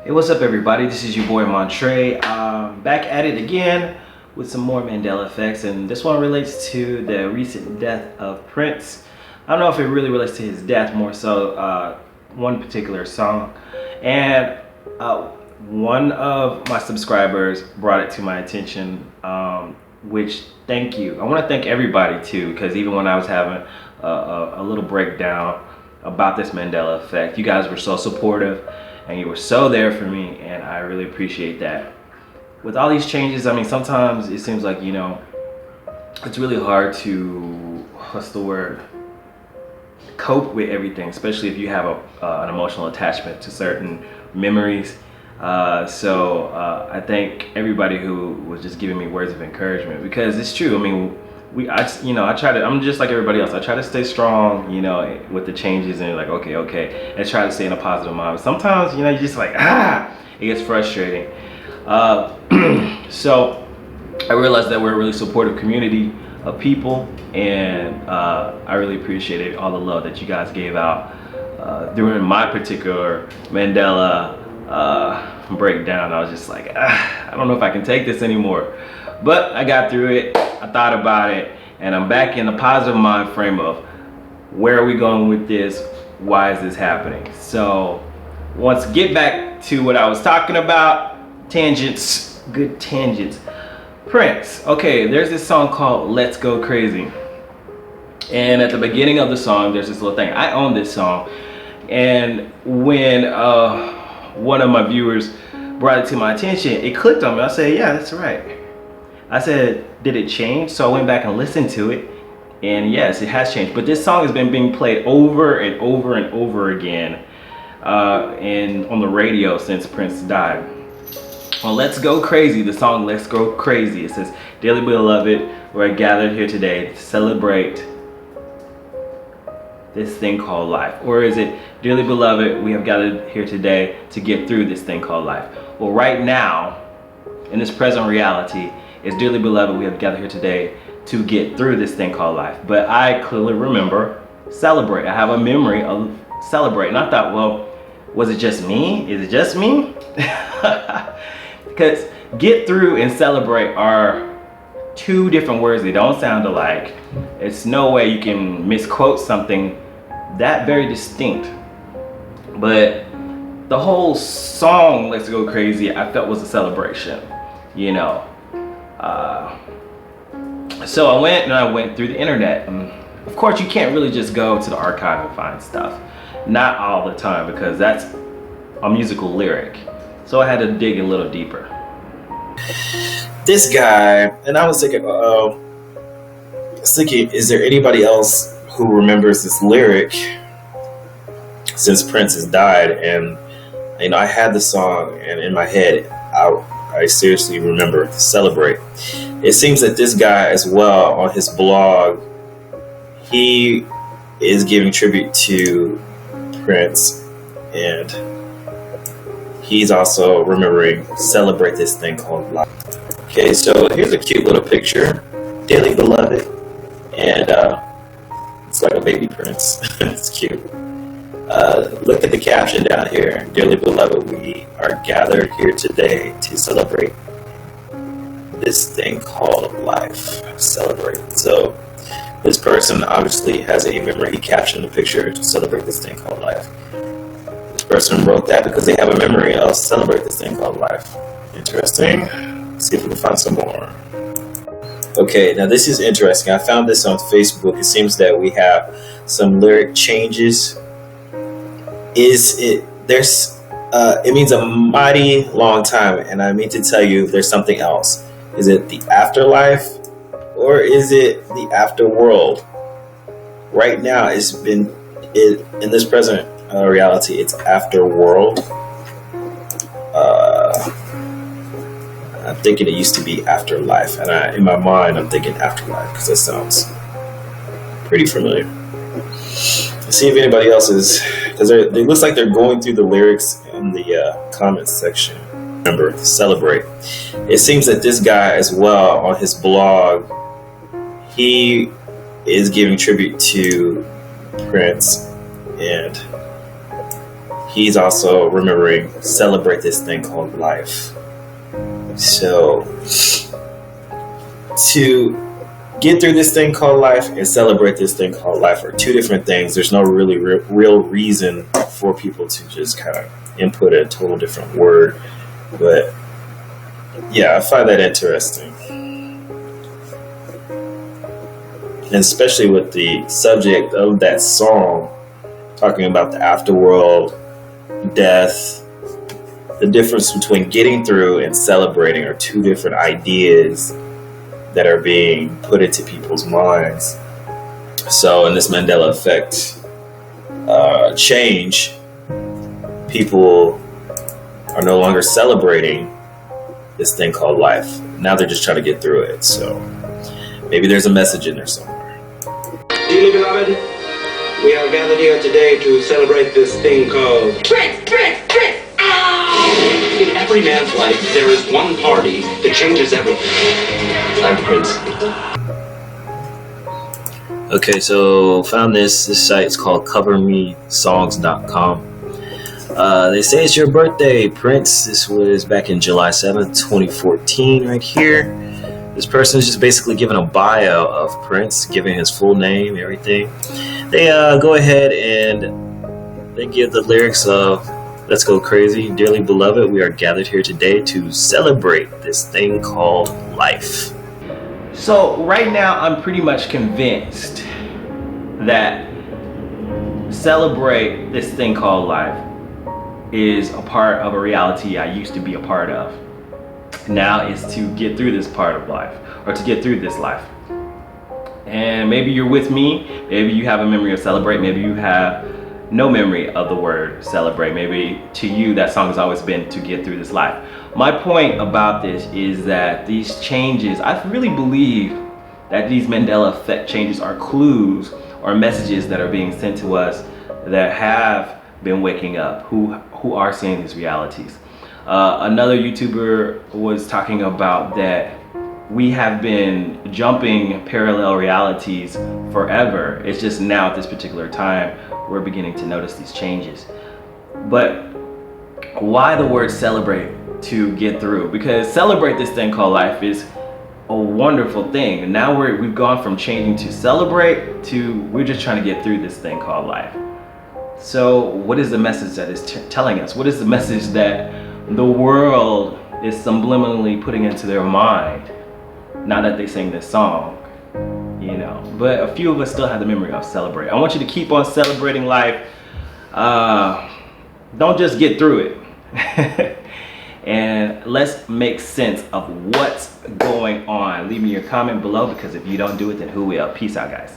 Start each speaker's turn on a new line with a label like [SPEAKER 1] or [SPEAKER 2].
[SPEAKER 1] Hey, what's up, everybody? This is your boy Montre. Back at it again with some more Mandela effects, and this one relates to the recent death of Prince. I don't know if it really relates to his death, more so one particular song. And one of my subscribers brought it to my attention, which thank you. I want to thank everybody too, because even when I was having a little breakdown about this Mandela effect, you guys were so supportive and you were so there for me, and I really appreciate that. With all these changes, I mean, sometimes it seems like, it's really hard to, cope with everything, especially if you have an emotional attachment to certain memories. So I thank everybody who was just giving me words of encouragement, because it's true. I mean, I try to, I'm just like everybody else. I try to stay strong, with the changes, and like, okay, and try to stay in a positive mind. Sometimes, you just like, it gets frustrating. So I realized that we're a really supportive community of people, and I really appreciated all the love that you guys gave out during my particular Mandela breakdown. I was just like, I don't know if I can take this anymore. But I got through it, I thought about it, and I'm back in a positive mind frame of where are we going with this? Why is this happening? So once get back to what I was talking about, tangents, good tangents. Prince, okay, there's this song called Let's Go Crazy. And at the beginning of the song, there's this little thing. I own this song. And when one of my viewers brought it to my attention, it clicked on me. I said, yeah, that's right. I said, did it change? So I went back and listened to it, and yes, it has changed. But this song has been being played over and over and over again and on the radio since Prince died. On Let's Go Crazy, the song Let's Go Crazy, it says, "Dearly beloved, we're gathered here today to celebrate this thing called life." Or is it, "Dearly beloved, we have gathered here today to get through this thing called life"? Well, right now, in this present reality, it's "Dearly beloved, we have gathered here today to get through this thing called life." But I clearly remember celebrate. I have a memory of celebrate. And I thought, well, was it just me? Is it just me? Because get through and celebrate are two different words. They don't sound alike. It's no way you can misquote something that very distinct. But the whole song Let's Go Crazy, I felt was a celebration, So I went through the internet. Of course, you can't really just go to the archive and find stuff. Not all the time, because that's a musical lyric. So I had to dig a little deeper.
[SPEAKER 2] This guy, and I was thinking, is there anybody else who remembers this lyric since Prince has died? And I had the song, and in my head, I seriously remember Celebrate. It seems that this guy as well, on his blog, he is giving tribute to Prince, and he's also remembering Celebrate this thing called life. Okay, so here's a cute little picture, "Dearly beloved," and it's like a baby Prince. It's cute. Look at the caption down here. "Dearly beloved, we are gathered here today to celebrate this thing called life." Celebrate. So this person obviously has a memory. He captioned the picture to celebrate this thing called life. This person wrote that because they have a memory of celebrate this thing called life. Interesting. Let's see if we can find some more. Okay, now this is interesting. I found this on Facebook. It seems that we have some lyric changes. It means a mighty long time, and I mean to tell you there's something else. Is it the afterlife, or is it the afterworld? Right now, in this present reality, it's afterworld. I'm thinking it used to be afterlife, and in my mind, I'm thinking afterlife because that sounds pretty familiar. Let's see if anybody else is, because it looks like they're going through the lyrics in the comments section. Remember, celebrate. It seems that this guy as well, on his blog, he is giving tribute to Prince, and he's also remembering celebrate this thing called life. So to get through this thing called life and celebrate this thing called life are two different things. There's no really real reason for people to just kind of input a total different word. But yeah, I find that interesting. And especially with the subject of that song, talking about the afterworld, death, the difference between getting through and celebrating are two different ideas that are being put into people's minds. So in this Mandela Effect change, people are no longer celebrating this thing called life. Now they're just trying to get through it. So maybe there's a message in there somewhere.
[SPEAKER 3] Dearly beloved, we are gathered here today to celebrate this thing called Prince! In every man's life, there is one party that changes everything. I'm Prince.
[SPEAKER 2] Okay, so found this site. It's called covermesongs.com. They say it's your birthday, Prince. This was back in July 7th, 2014, right here. This person is just basically giving a bio of Prince, giving his full name, everything. They go ahead and they give the lyrics of Let's Go Crazy. Dearly beloved, we are gathered here today to celebrate this thing called life.
[SPEAKER 1] So right now I'm pretty much convinced that celebrate this thing called life is a part of a reality I used to be a part of. Now is to get through this part of life, or to get through this life. And maybe you're with me, maybe you have a memory of celebrate, maybe you have no memory of the word celebrate. Maybe to you that song has always been to get through this life. My point about this is that these changes, I really believe that these Mandela Effect changes are clues or messages that are being sent to us that have been waking up, who are seeing these realities. Another YouTuber was talking about that we have been jumping parallel realities forever. It's just now at this particular time we're beginning to notice these changes. But why the word celebrate to get through? Because celebrate this thing called life is a wonderful thing. And now we've gone from changing to celebrate to we're just trying to get through this thing called life. So what is the message that is telling us? What is the message that the world is subliminally putting into their mind now that they sing this song? You know, but a few of us still have the memory of celebrate. I want you to keep on celebrating life. Don't just get through it. And let's make sense of what's going on. Leave me your comment below, because if you don't do it, then who will? Peace out, guys.